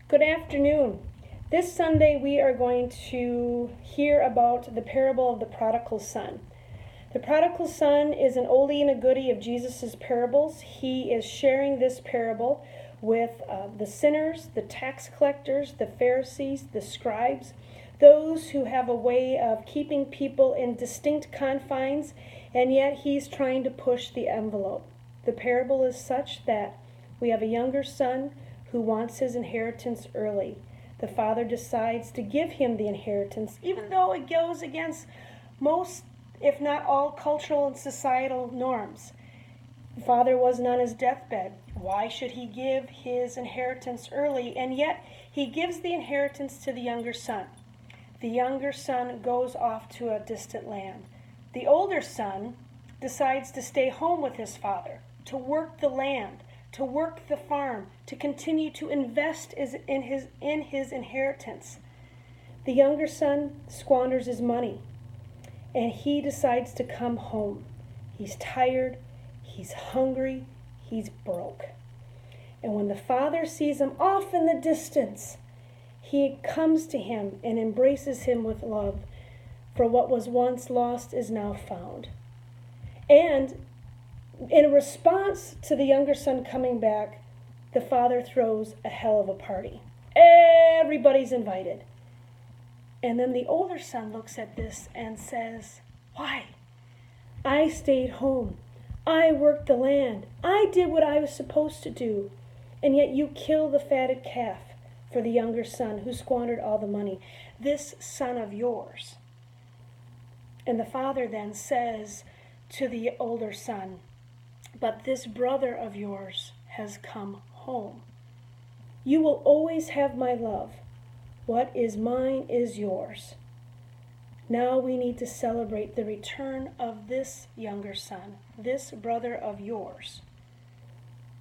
Good afternoon. This Sunday we are going to hear about the parable of the prodigal son. The prodigal son is an oldie and a goodie of Jesus' parables. He is sharing this parable with the sinners, the tax collectors, the Pharisees, the scribes, those who have a way of keeping people in distinct confines, and yet he's trying to push the envelope. The parable is such that we have a younger son who wants his inheritance early. The father decides to give him the inheritance, even though it goes against most, if not all, cultural and societal norms. The father wasn't on his deathbed. Why should he give his inheritance early? And yet he gives the inheritance to the younger son. The younger son goes off to a distant land. The older son decides to stay home with his father, to work the land, to work the farm, to continue to invest in his inheritance. The younger son squanders his money, and he decides to come home. He's tired, he's hungry, he's broke. And when the father sees him off in the distance, he comes to him and embraces him with love, for what was once lost is now found. And in response to the younger son coming back, the father throws a hell of a party. Everybody's invited. And then the older son looks at this and says, "Why? I stayed home. I worked the land. I did what I was supposed to do. And yet you kill the fatted calf for the younger son who squandered all the money. This son of yours." And the father then says to the older son, "But this brother of yours has come home. You will always have my love. What is mine is yours." Now we need to celebrate the return of this younger son, this brother of yours,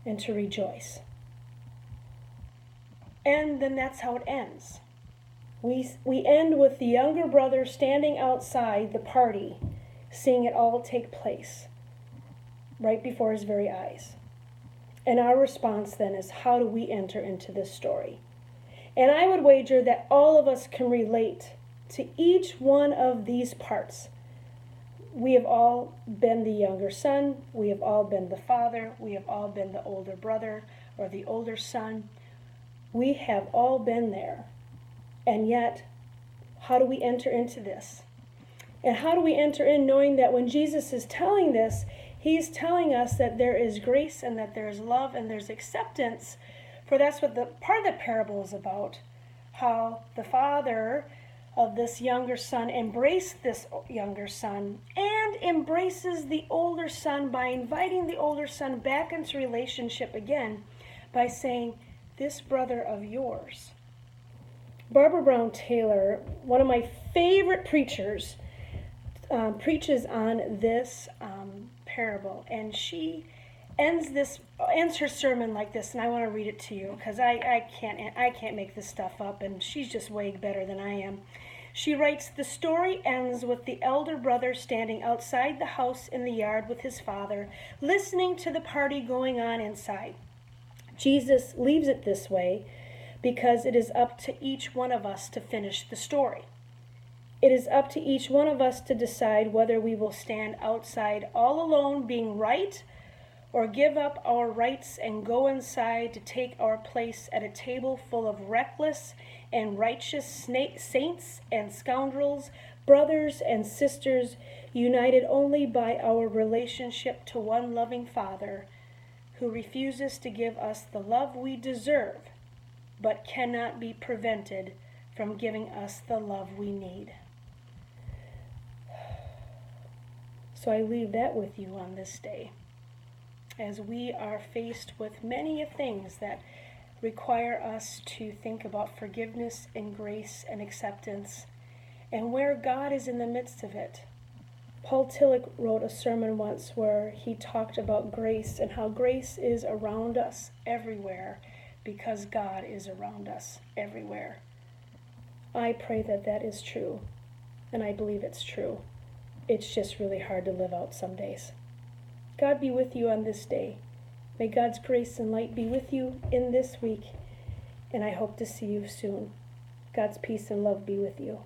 and to rejoice. And then that's how it ends. We end with the younger brother standing outside the party, seeing it all take place right before his very eyes. And our response then is, how do we enter into this story? And I would wager that all of us can relate to each one of these parts. We have all been the younger son. We have all been the father. We have all been the older brother or the older son. We have all been there. And yet, how do we enter into this? And how do we enter in knowing that when Jesus is telling this, he's telling us that there is grace and that there's love and there's acceptance? For that's what the part of the parable is about. How the father of this younger son embraced this younger son and embraces the older son by inviting the older son back into relationship again by saying, "This brother of yours." Barbara Brown Taylor, one of my favorite preachers, preaches on this parable, and she ends her sermon like this, and I want to read it to you because I can't make this stuff up, and she's just way better than I am. She writes, "The story ends with the elder brother standing outside the house in the yard with his father, listening to the party going on inside. Jesus leaves it this way because it is up to each one of us to finish the story. It is up to each one of us to decide whether we will stand outside all alone being right, or give up our rights and go inside to take our place at a table full of reckless and righteous saints and scoundrels, brothers and sisters, united only by our relationship to one loving Father who refuses to give us the love we deserve, but cannot be prevented from giving us the love we need." So I leave that with you on this day, as we are faced with many things that require us to think about forgiveness and grace and acceptance, and where God is in the midst of it. Paul Tillich wrote a sermon once where he talked about grace and how grace is around us everywhere because God is around us everywhere. I pray that that is true, and I believe it's true. It's just really hard to live out some days. God be with you on this day. May God's grace and light be with you in this week. and I hope to see you soon. God's peace and love be with you.